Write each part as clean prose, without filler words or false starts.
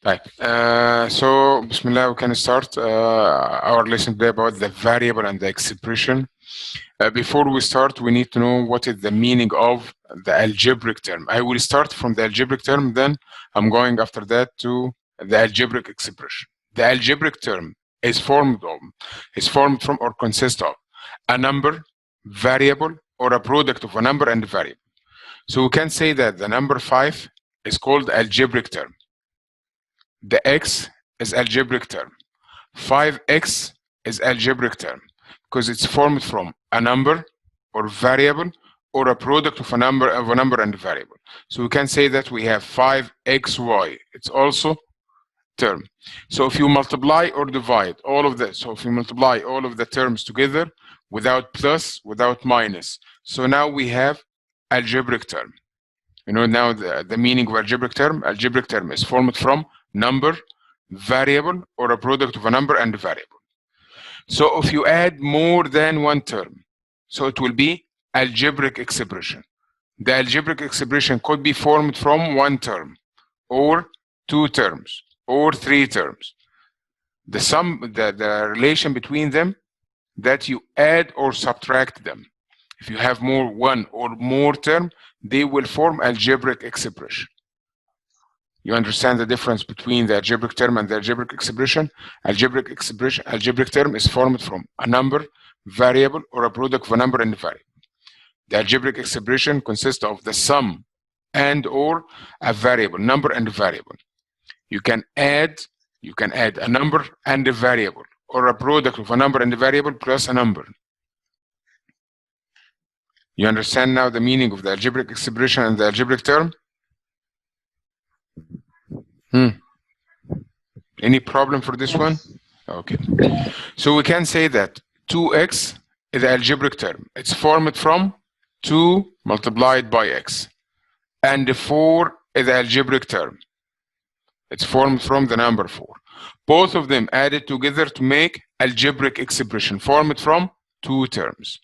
Right. So, Bismillah, we can start our lesson today about the variable and the expression. Before we start, we need to know what is the meaning of the algebraic term. I will start from the algebraic term, then I'm going after that to the algebraic expression. The algebraic term is formed from or consists of a number, variable, or a product of a number and a variable. So we can say that the number 5 is called algebraic term. The x is algebraic term. 5x is algebraic term because it's formed from a number or variable or a product of a number and a variable. So we can say that we have 5xy. It's also term. So if you multiply or divide all of this, so if you multiply all of the terms together without plus, without minus, so now we have algebraic term. You know now the meaning of algebraic term. Algebraic term is formed from number, variable, or a product of a number and a variable. So if you add more than one term, so it will be algebraic expression. The algebraic expression could be formed from one term, or two terms, or three terms. The sum, the relation between them, that you add or subtract them. If you have one or more term, they will form algebraic expression. You understand the difference between the algebraic term and the algebraic expression? Algebraic term is formed from a number, variable, or a product of a number and a variable. The algebraic expression consists of the sum and or a variable, number and a variable. You can add a number and a variable, or a product of a number and a variable plus a number. You understand now the meaning of the algebraic expression and the algebraic term? Any problem for this one? Okay. So we can say that 2x is the algebraic term. It's formed from 2 multiplied by x. And 4 is the algebraic term. It's formed from the number 4. Both of them added together to make algebraic expression formed from 2 terms.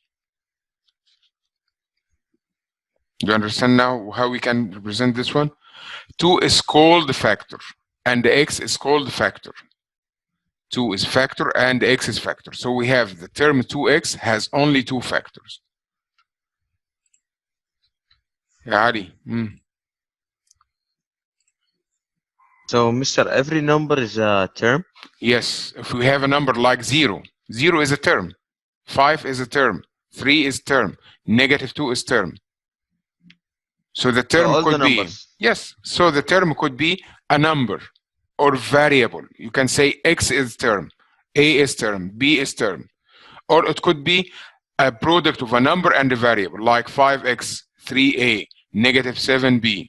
Do you understand now how we can represent this one? 2 is called factor and x is called factor. 2 is factor and x is factor. So we have the term 2x has only 2 factors. Yeah, Ali. So, Mr. Every number is a term? Yes. If we have a number like 0, 0 is a term. 5 is a term. 3 is term. -2 is term. So the term could be, yes, so the term could be a number or variable. You can say x is term, a is term, b is term. Or it could be a product of a number and a variable, like 5x, 3a, -7b.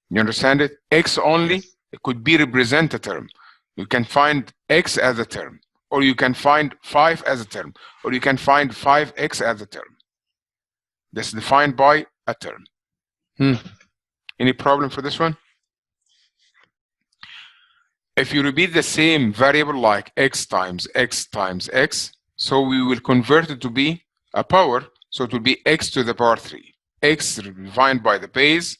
You understand it? X only, it could be represent a term. You can find x as a term, or you can find 5 as a term, or you can find 5x as a term. That's defined by a term. Any problem for this one? If you repeat the same variable like x times x times x, so we will convert it to be a power, so it will be x to the power 3. X defined by the base,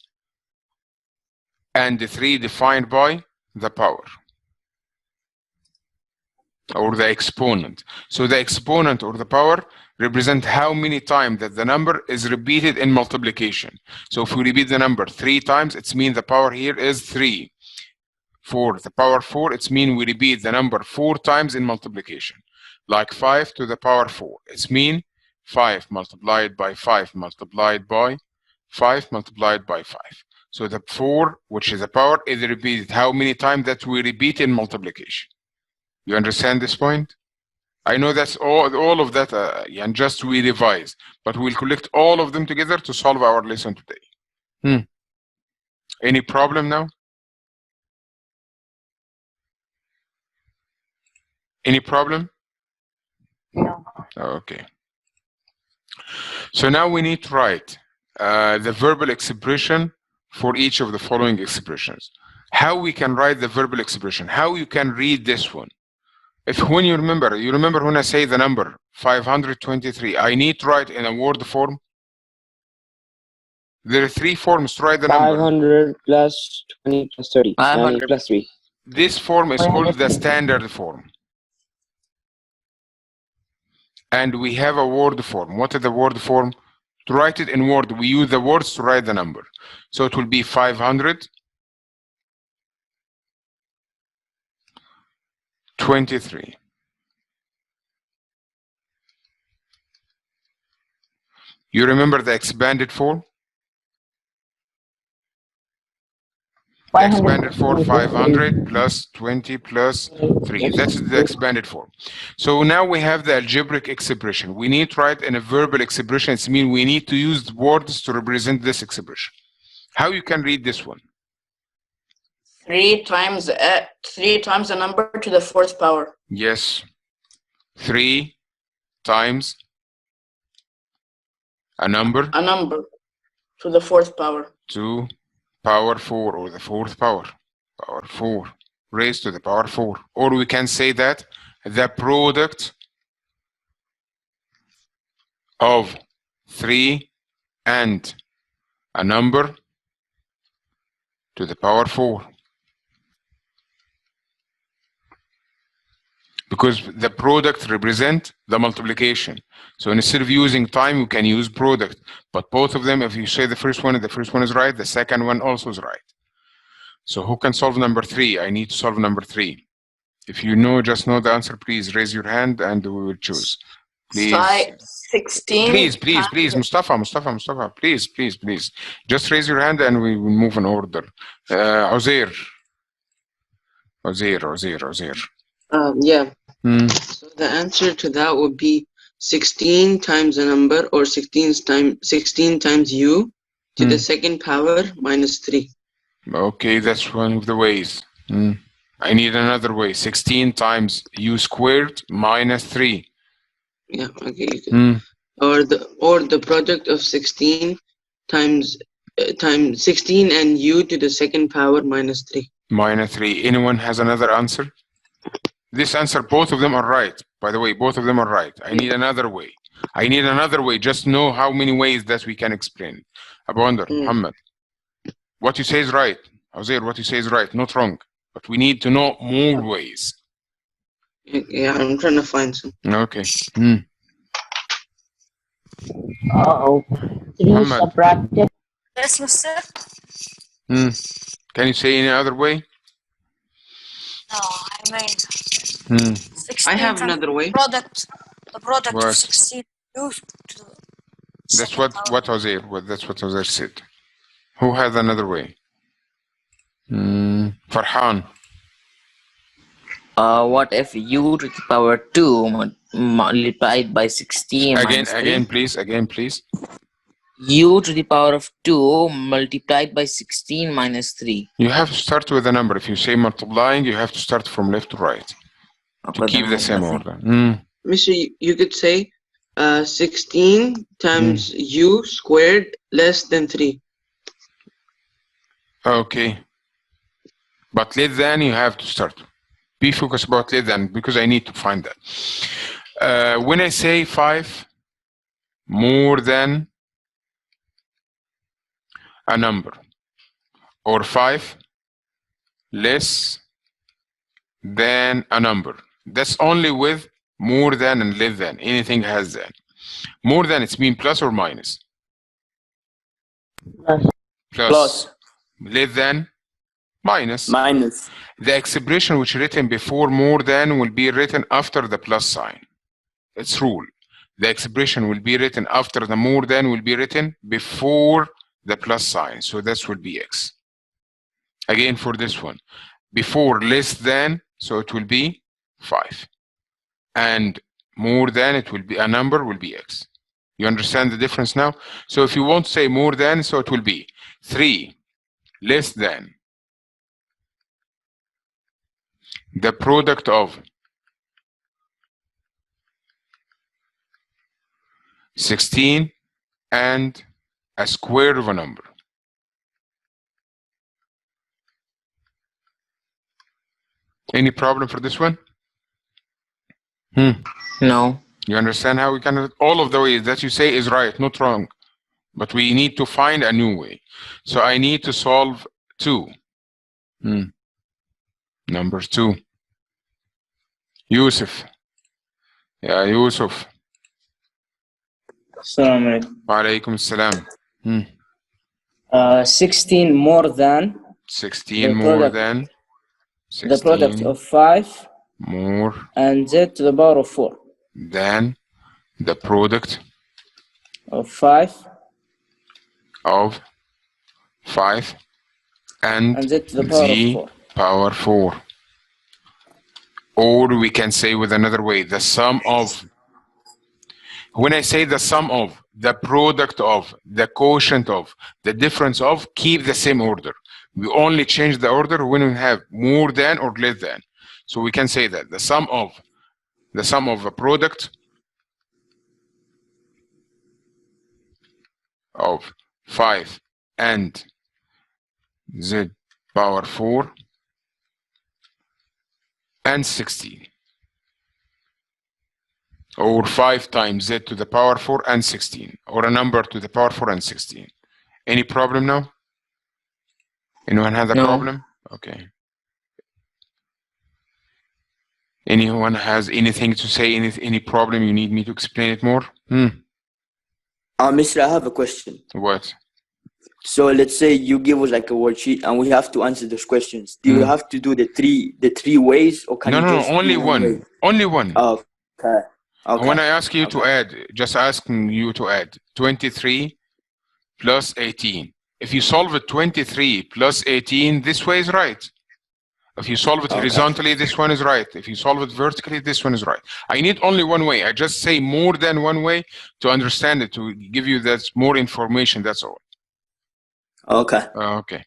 and the 3 defined by the power, or the exponent. So the exponent or the power represent how many times that the number is repeated in multiplication. So if we repeat the number 3 times, it means the power here is 3. For the power 4, it means we repeat the number 4 times in multiplication. Like 5 to the power 4. It means 5 multiplied by 5 multiplied by 5 multiplied by 5. So the 4, which is a power, is repeated how many times that we repeat in multiplication. You understand this point? I know that's all of that, and just we revise, but we'll collect all of them together to solve our lesson today. Any problem now? Any problem? No. Okay. So now we need to write the verbal expression for each of the following expressions. How we can write the verbal expression? How you can read this one? When you remember when I say the number 523, I need to write in a word form. There are three forms to write the number. 500 plus 20 plus 30. 500 plus 3. This form is called the standard form. And we have a word form. What is the word form? To write it in word, we use the words to write the number. So it will be 523. You remember the expanded form? The expanded form 500 plus 20 plus 3. That's the expanded form. So now we have the algebraic expression. We need to write in a verbal expression. It means we need to use words to represent this expression. How you can read this one? 3 times the number to the fourth power. Yes. 3 times a number to the fourth power. to power 4, or the fourth power. Power 4 raised to the power 4. Or we can say that the product of 3 and a number to the power 4. Because the product represents the multiplication. So instead of using time, we can use product. But both of them, if you say the first one is right, the second one also is right. So who can solve number 3? I need to solve number 3. If you know, just know the answer, please raise your hand and we will choose. Please. 16. Please, Mustafa, please. Just raise your hand and we will move in order. Uzair. Yeah. So the answer to that would be 16 times a number, or 16 times u to the second power minus 3. Okay, that's one of the ways. I need another way. 16 times u squared minus 3. Yeah, okay. You can. Or the product of 16 times 16 and u to the second power minus 3. Minus 3. Anyone has another answer? This answer, both of them are right. By the way, both of them are right. I need another way. Just know how many ways that we can explain. Abu Andar, Muhammad. What you say is right. Uzair, what you say is right. Not wrong. But we need to know more ways. Yeah, I'm trying to find some. Okay. Uh-oh. 3 Muhammad. subtracted. Yes, Mister. Can you say any other way? No, I mean 16 I have times another way. the product What? of 16 used to That's second what power. Uzair said. Who has another way? Farhan. What if u to the power 2 multiplied by 16 minus 3? Again, please. U to the power of 2 multiplied by 16 minus 3. You have to start with a number. If you say multiplying, you have to start from left to right to keep the same order. Mister, you could say 16 times u squared less than 3. Okay. But less than, you have to start. Be focused about less than, because I need to find that. When I say 5 more than a number, or 5 less than a number, that's only with more than and less than. Anything has that. More than, it's mean plus or minus? Plus. Less than? Minus. The expression which written before more than will be written after the plus sign. It's rule. The expression will be written after the more than will be written before the plus sign. So this will be x. Again for this one. Before less than, so it will be 5. And more than, it will be a number, will be x. You understand the difference now? So if you want to say more than, so it will be 3 less than the product of 16 and a square of a number. Any problem for this one? No. You understand how we can, all of the ways that you say is right, not wrong. But we need to find a new way. So I need to solve 2. Number 2. Yusuf. Yeah, Yusuf. Assalamu Alaikum salam. 16 more than 16 the more product, than the product 16 of 5 more and z to the power of 4 than the product of 5 of 5 and z to the power of z 4. power 4. Or we can say with another way, the sum of. When I say the sum of, the product of, the quotient of, the difference of, keep the same order. We only change the order when we have more than or less than. So we can say that the sum of a product of 5 and z power 4 and 16. Or 5 times z to the power 4 and 16. Or a number to the power 4 and 16. Any problem now? Anyone has a No. problem? Okay. Anyone has anything to say? Any problem you need me to explain it more? Mister, I have a question. What? So let's say you give us like a worksheet and we have to answer those questions. Do you have to do the three ways, or can you No, just only do one. way? Only one. Okay. When I ask you to add, just asking you to add 23 plus 18. If you solve it 23 plus 18, this way is right. If you solve it horizontally, this one is right. If you solve it vertically, this one is right. I need only one way. I just say more than one way to understand it, to give you that more information, that's all. Okay. Okay.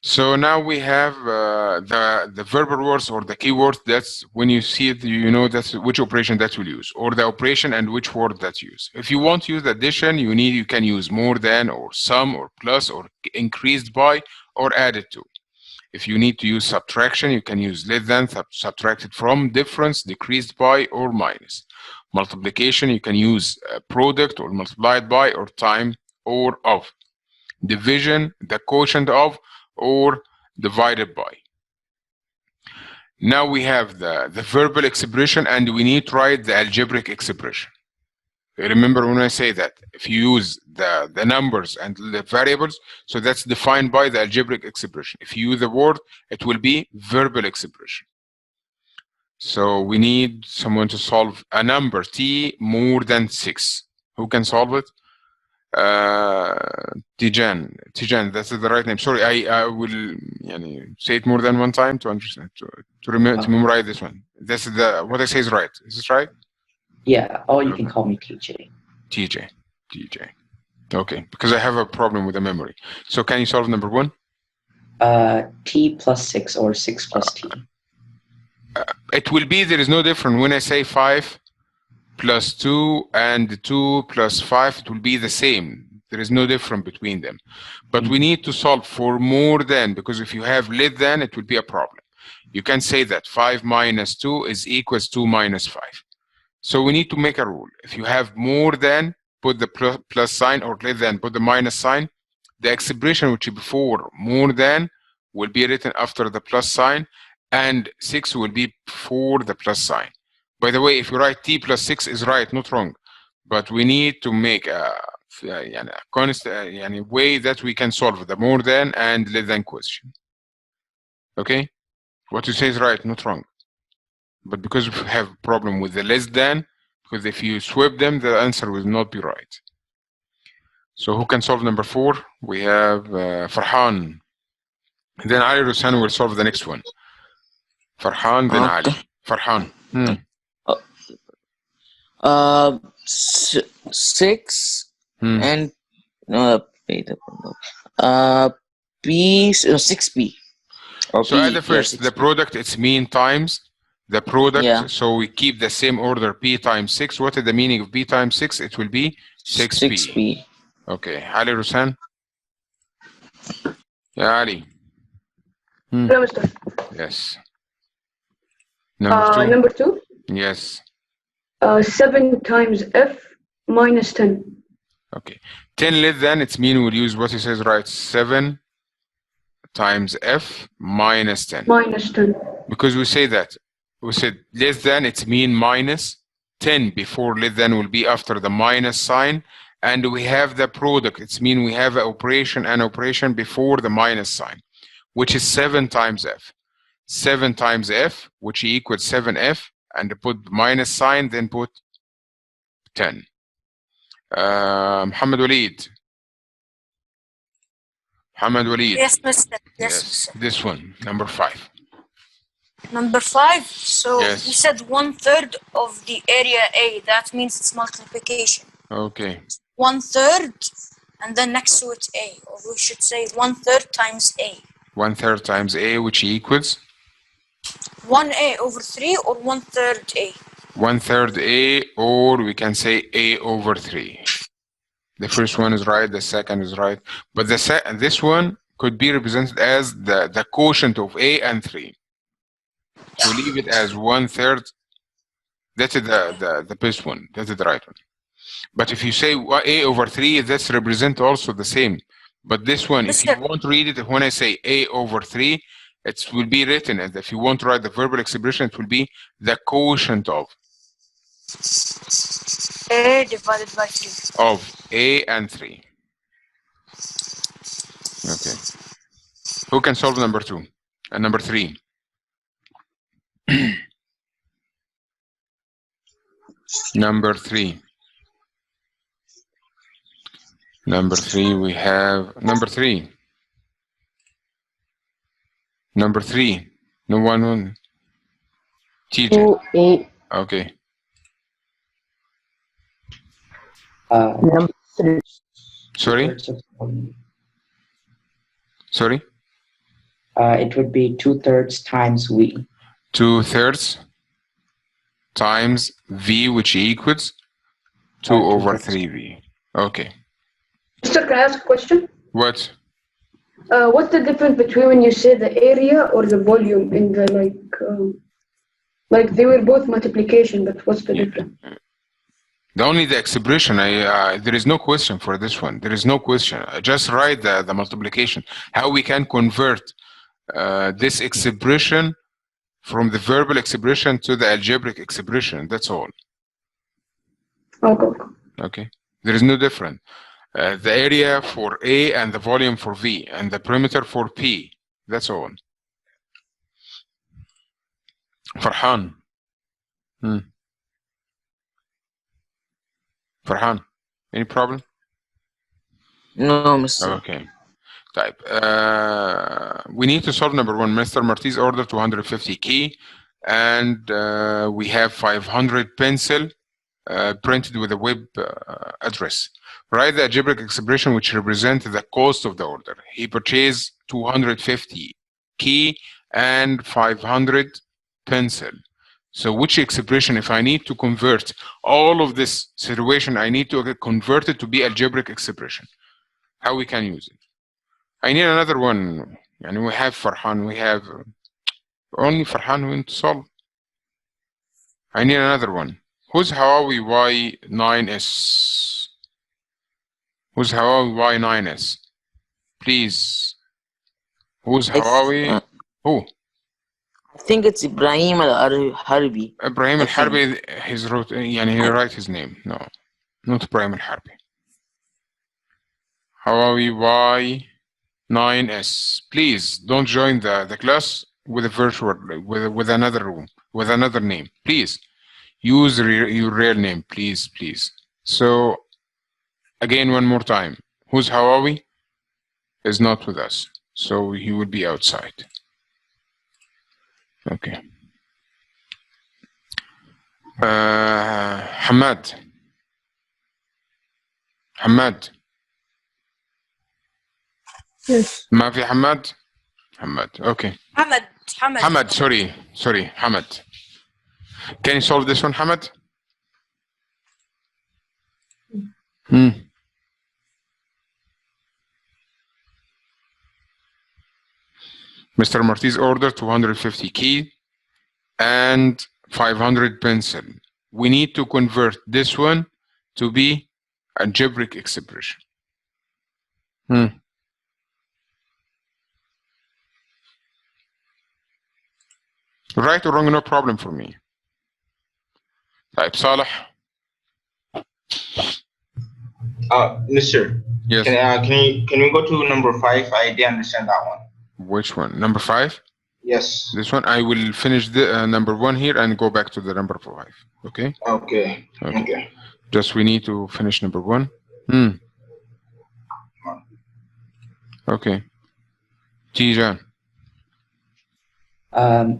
So now we have the verbal words or the keywords. That's when you see it, you know that's which operation that will use, or the operation and which word that use. If you want to use addition, you can use more than, or sum, or plus, or increased by, or added to. If you need to use subtraction, you can use less than, subtracted from, difference, decreased by, or minus. Multiplication, you can use product, or multiplied by, or time, or of. Division, the quotient of, or divided by. Now we have the verbal expression, and we need to write the algebraic expression. Remember when I say that if you use the numbers and the variables, so that's defined by the algebraic expression. If you use the word, it will be verbal expression. So we need someone to solve a number t more than 6. Who can solve it? Tijan, that's the right name. Sorry, I will say it more than one time to understand, to memorize this one. This is what I say is right. Is this right? Yeah, or you can call me TJ. TJ. Okay, because I have a problem with the memory. So can you solve number 1? T plus 6 or 6 plus T. It will be, there is no difference. When I say 5 plus 2 and 2 plus 5, it will be the same. There is no difference between them. But we need to solve for more than, because if you have less than, it will be a problem. You can say that 5 minus 2 is equals 2 minus 5. So we need to make a rule. If you have more than, put the plus sign, or less than, put the minus sign. The expression which is before more than will be written after the plus sign, and 6 will be before the plus sign. By the way, if you write t plus 6 is right, not wrong. But we need to make a constant way that we can solve the more than and less than question. Okay? What you say is right, not wrong. But because we have a problem with the less than, because if you swap them, the answer will not be right. So who can solve number 4? We have Farhan. Then Ali Rushan will solve the next one. Farhan, then Ali. Farhan. 6 and P 6P. So at the first, the product, it's mean times the product. Yeah. So we keep the same order, P times 6. What is the meaning of P times 6? It will be 6P. 6P. Okay. Ali Rushan. Yeah, Ali. Hello, Mister. Yes. Number 2. Number 2. Yes. 7 times F minus 10. Okay. 10 less than, it's mean we'll use what he says, right? 7 times f minus 10. Minus 10. Because we say that. We said less than, it's mean minus 10 before less than will be after the minus sign. And we have the product. It's mean we have an operation before the minus sign, which is 7 times f. 7 times f, which equals 7f, and put minus sign, then put 10. Muhammad Walid. Muhammad Walid. Yes, Mr. Yes, this one, number 5. Number 5. So Yes. we said 1/3 of the area A. That means it's multiplication. Okay. 1/3, and then next to it A. Or we should say 1/3 times A. 1/3 times a, which equals 1A over 3 or 1/3 A. 1/3 a, or we can say a over 3. The first one is right, the second is right, but this one could be represented as the quotient of a and 3. So leave it as 1/3. That's the best one. That's the right one. But if you say a over 3, that's represent also the same. But this one, if you want to read it, when I say a over 3, it will be written as, if you want to write the verbal expression, it will be the quotient of A divided by 3. of a and 3. Okay. Who can solve number 2 and number 3? Number 3. Number 3, we have number 3. Number 3. No one. TJ. 2, 8. Okay. Number 3. Sorry? Sorry? It would be 2/3 times V. 2/3 times V, which equals 2 over 3V. Okay. Mister, can I ask a question? What? What's the difference between when you say the area or the volume in the like they were both multiplication, but what's the difference? Only the expression. There is no question for this one. There is no question. Just write the multiplication. How we can convert this expression from the verbal expression to the algebraic expression. That's all. Okay. Okay. There is no difference. The area for A and the volume for V and the perimeter for P. That's all. Farhan. Farhan, any problem? No, Mr. Okay. Type. We need to solve number 1. Mr. Marti's order 250 key, and we have 500 pencil printed with a web address. Write the algebraic expression which represents the cost of the order. He purchased 250 key and 500 pencil. So which expression, if I need to convert all of this situation, I need to convert it to be algebraic expression. How we can use it? I need another one. And we have Farhan, we have only Farhan who to solve. I need another one. Who's Huawei Y9S? Who's Huawei Y9S? Please. Who's Huawei? Who? I think it's Ibrahim al-Harbi. Ibrahim al-Harbi, he write his name. No, not Ibrahim al-Harbi. Huawei Y9S. Please don't join the class with a virtual, with another room, with another name. Please use your real name, please. So again, one more time. Who's Huawei? Is not with us, so he will be outside. Okay. Hamad. Yes. ما في حماد. Okay. Hamad. Sorry. Hamad. Can you solve this one, Hamad? Mr. Marti's order 250 key and 500 pencil. We need to convert this one to be algebraic expression. Right or wrong, no problem for me. طيب صالح. Mister. Yes. Can you go to number 5? I didn't understand that one. Which one? Number 5? Yes. This one. I will finish the number 1 here and go back to the number 5. Okay? Okay. Okay. Just we need to finish number 1. Okay. Tijan.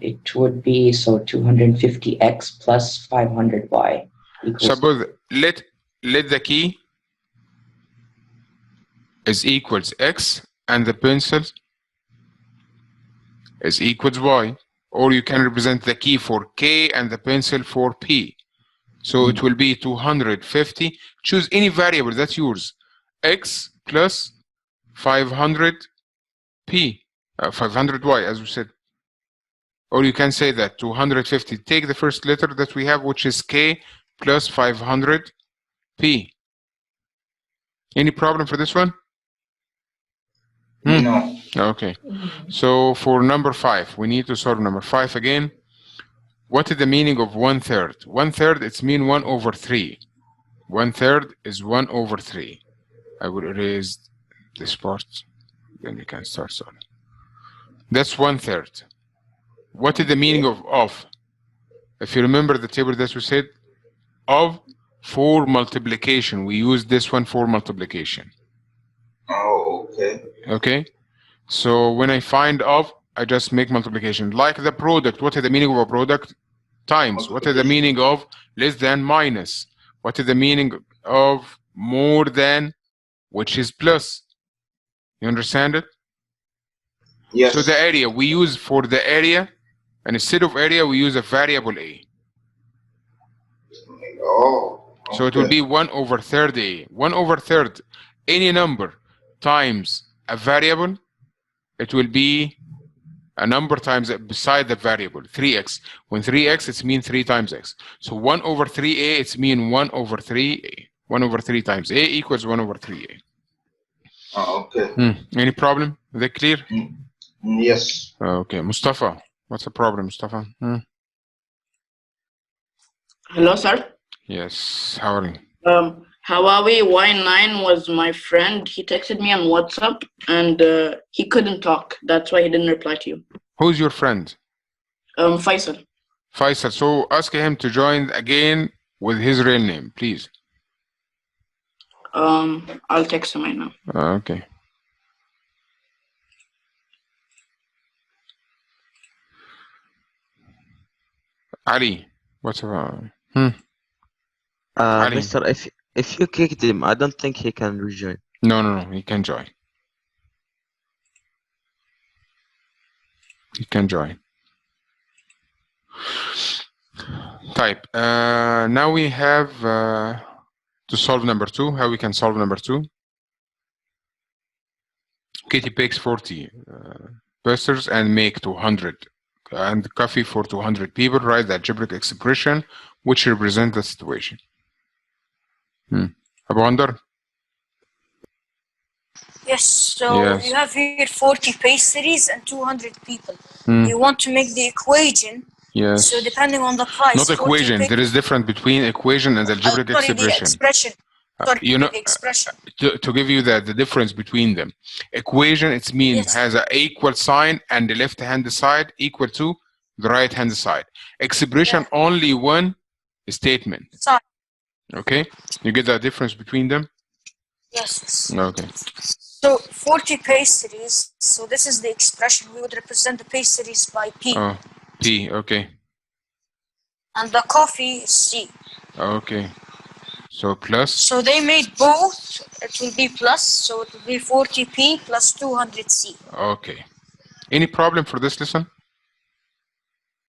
It would be 250x plus 500y equals. Suppose let the key is equals x and the pencil is equals y, or you can represent the key for k and the pencil for p. So it will be 250. Choose any variable that's yours. X plus 500 p, 500y as we said. Or you can say that 250. Take the first letter that we have, which is k plus 500 p. Any problem for this one? No. Okay. So for number 5, we need to solve number 5 again. What is the meaning of 1/3? 1/3, it's mean 1/3. 1/3 is 1/3. I will erase this part, then we can start solving. That's 1/3. What is the meaning of? If you remember the table that we said, of for multiplication. We use this one for multiplication. Oh, okay. Okay? So when I find of, I just make multiplication. Like the product, what is the meaning of a product? Times. What is the meaning of less than minus? What is the meaning of more than, which is plus? You understand it? Yes. So the area, we use for the area, and instead of area, we use a variable a. Oh. Okay. So it will be 1/3 a. 1/3, any number times a variable, it will be a number times beside the variable, 3x. When 3x, it's mean 3 times x. So 1/3a, it's mean 1/3a. 1/3 times a equals 1/3a. Oh, okay. Any problem? Is that clear? Yes. Okay, Mustafa. What's the problem, Mustafa? Hello, sir. Yes, how are you? Huawei Y9 was my friend. He texted me on WhatsApp and he couldn't talk. That's why he didn't reply to you. Who's your friend? Faisal. Faisal. So ask him to join again with his real name, please. I'll text him right now. Okay. Ali, what's up? Ali. Mister, if you kicked him, I don't think he can rejoin. No, he can join. He can join. Type. Now we have to solve number 2. How we can solve number 2? Kitty bakes 40 pastries and make 200 and coffee for 200 people. Write the algebraic expression which represents the situation. Abu Andar? Yes, so Yes. you have here 40 pastries and 200 people. You want to make the equation. Yes. So depending on the price. Not equation. There is difference between equation and algebraic expression. The expression. You know, the expression. to give you the difference between them. Equation, it means has an equal sign and the left hand side equal to the right hand side. Expression only one statement. Sorry. Okay, you get the difference between them? Yes. Okay. So 40 pastries. So this is the expression. We would represent the pastries by P. Oh, P. Okay. And the coffee is C. Okay. So plus. So they made both. It will be plus. So it will be 40P plus 200C. Okay. Any problem for this lesson?